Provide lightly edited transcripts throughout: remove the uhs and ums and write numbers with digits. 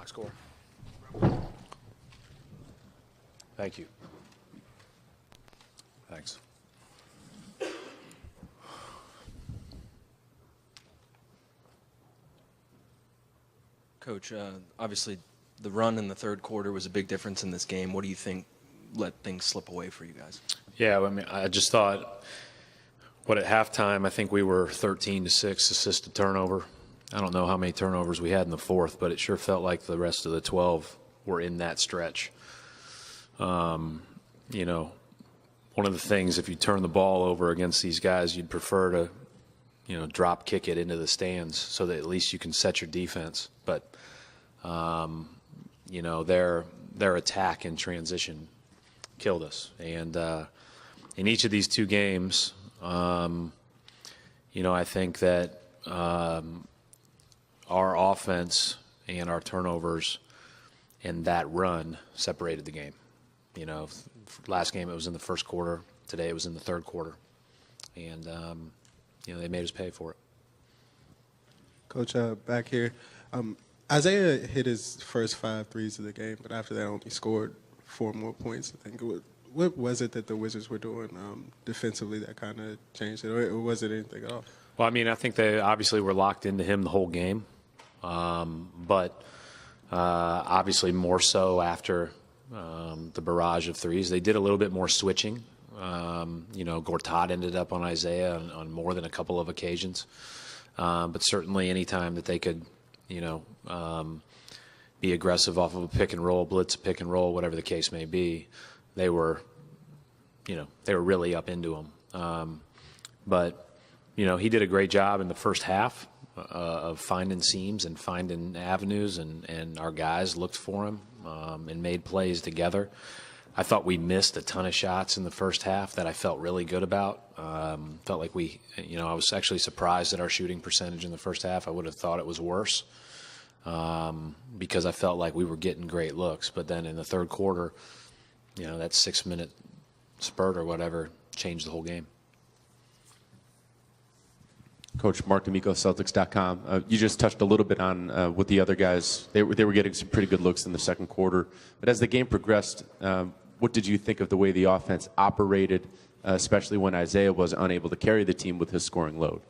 box score. Thank you. Thanks. Coach, obviously the run in the third quarter was a big difference in this game. What do you think let things slip away for you guys? Yeah, I mean, I just thought, at halftime, I think we were 13-6 assist to turnover. I don't know how many turnovers we had in the fourth, but it sure felt like the rest of the 12 were in that stretch. You know, one of the things, if you turn the ball over against these guys, you'd prefer to, you know, drop kick it into the stands so that at least you can set your defense. But, you know, their attack in transition killed us. And in each of these two games, you know, I think that our offense and our turnovers and that run separated the game. You know, last game it was in the first quarter. Today it was in the third quarter. And, you know, they made us pay for it. Coach, back here, Isaiah hit his first 5 threes of the game, but after that only scored 4 more points, I think. What was it that the Wizards were doing defensively that kind of changed it, or was it anything at all? Well, I mean, I think they obviously were locked into him the whole game, but obviously more so after the barrage of threes. They did a little bit more switching. You know, Gortat ended up on Isaiah on more than a couple of occasions. But certainly any time that they could, you know, be aggressive off of a pick and roll, blitz pick and roll, whatever the case may be, they were, you know, they were really up into him. But, you know, he did a great job in the first half of finding seams and finding avenues, and our guys looked for him and made plays together. I thought we missed a ton of shots in the first half that I felt really good about. Felt like we, you know, I was actually surprised at our shooting percentage in the first half. I would have thought it was worse because I felt like we were getting great looks. But then in the third quarter, you know, that 6-minute spurt or whatever changed the whole game. Coach Mark D'Amico, Celtics.com. You just touched a little bit on what the other guys, they were getting some pretty good looks in the second quarter. But as the game progressed, what did you think of the way the offense operated, especially when Isaiah was unable to carry the team with his scoring load?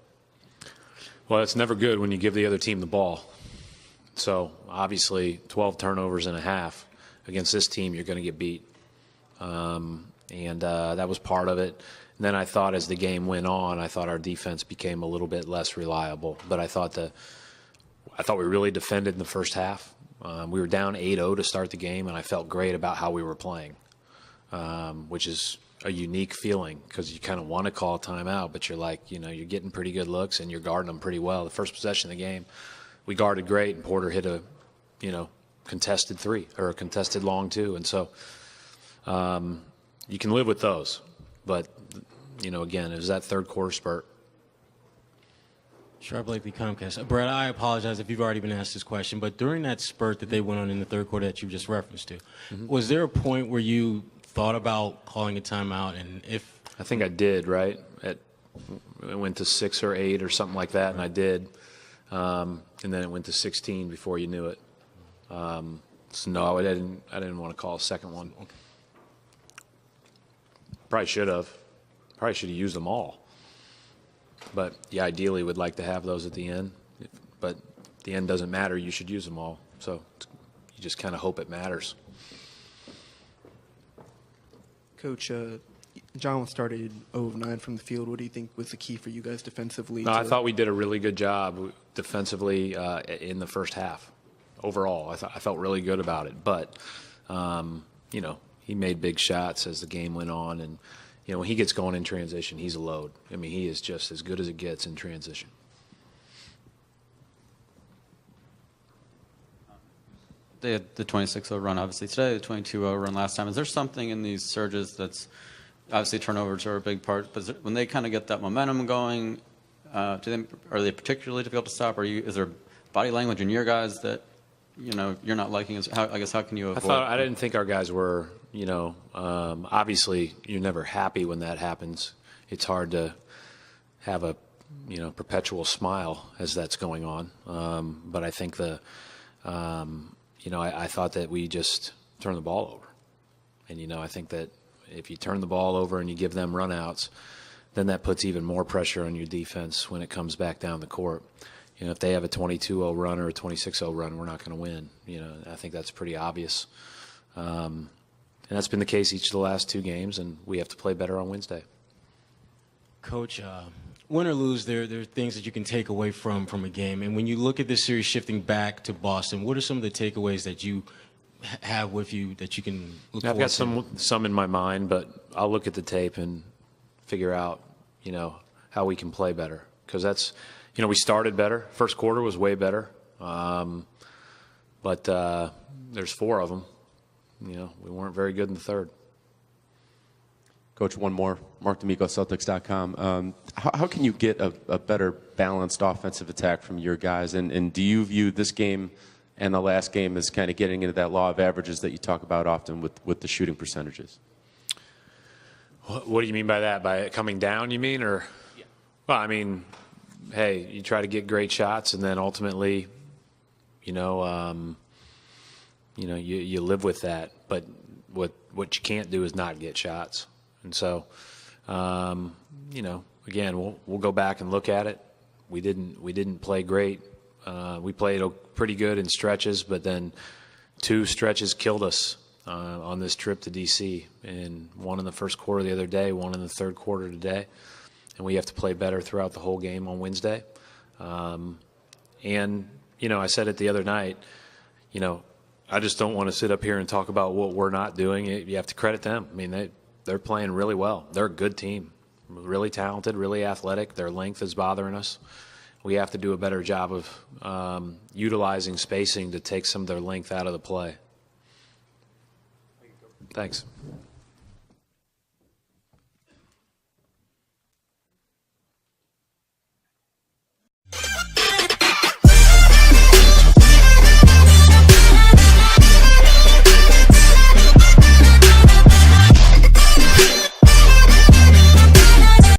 Well, it's never good when you give the other team the ball. So obviously 12 turnovers and a half against this team, you're going to get beat. And that was part of it. And then I thought as the game went on, I thought our defense became a little bit less reliable. But I thought we really defended in the first half. We were down 8-0 to start the game, and I felt great about how we were playing, which is a unique feeling because you kind of want to call a timeout, but you're like, you know, you're getting pretty good looks and you're guarding them pretty well. The first possession of the game, we guarded great, and Porter hit a, you know, contested 3 or a contested long 2. And so you can live with those. But, you know, again, it was that third quarter spurt. Sure, Blakely Comcast. Brett, I apologize if you've already been asked this question, but during that spurt that they went on in the third quarter that you just referenced to, was there a point where you thought about calling a timeout? And if I think I did, right? It went to 6 or 8 or something like that, and I did. And then it went to 16 before you knew it. So no, I didn't want to call a second one. Okay. Probably should have used them all. But yeah, ideally would like to have those at the end. But the end doesn't matter. You should use them all. So you just kind of hope it matters. Coach, John started 0 of 9 from the field. What do you think was the key for you guys defensively? No, I thought we did a really good job defensively in the first half. Overall, I felt really good about it. But, you know, he made big shots as the game went on. And, you know, when he gets going in transition, he's a load. I mean, he is just as good as it gets in transition. They had the 26-0 run, obviously, today, the 22-0 run last time. Is there something in these surges that's obviously turnovers are a big part, but when they kind of get that momentum going, are they particularly difficult to stop? Is there body language in your guys that, you know, you're not liking? I guess how can you avoid? I didn't think our guys were, you know, obviously you're never happy when that happens. It's hard to have a, you know, perpetual smile as that's going on. But I think I thought that we just turned the ball over. And, I think that if you turn the ball over and you give them runouts, then that puts even more pressure on your defense when it comes back down the court. If they have a 22-0 run or a 26-0 run, we're not going to win. I think that's pretty obvious. And that's been the case each of the last 2 games, and we have to play better on Wednesday. Coach, win or lose, there are things that you can take away from a game. And when you look at this series shifting back to Boston, what are some of the takeaways that you have with you that you can look I've forward got some in my mind, but I'll look at the tape and figure out, how we can play better. Because that's, we started better. First quarter was way better. But there's 4 of them. We weren't very good in the third. Coach, one more. Mark D'Amico, Celtics.com. How can you get a better balanced offensive attack from your guys? And do you view this game and the last game as kind of getting into that law of averages that you talk about often with the shooting percentages? What do you mean by that? By it coming down, you mean? Or, yeah. Well, I mean, hey, you try to get great shots, and then ultimately, you live with that. But what you can't do is not get shots. And so, again, we'll go back and look at it. We didn't play great. We played pretty good in stretches, but then 2 stretches killed us on this trip to D.C. And one in the first quarter the other day, one in the third quarter today. And we have to play better throughout the whole game on Wednesday. And I said it the other night, I just don't want to sit up here and talk about what we're not doing. You have to credit them. I mean, they're playing really well. They're a good team, really talented, really athletic. Their length is bothering us. We have to do a better job of utilizing spacing to take some of their length out of the play. Thanks.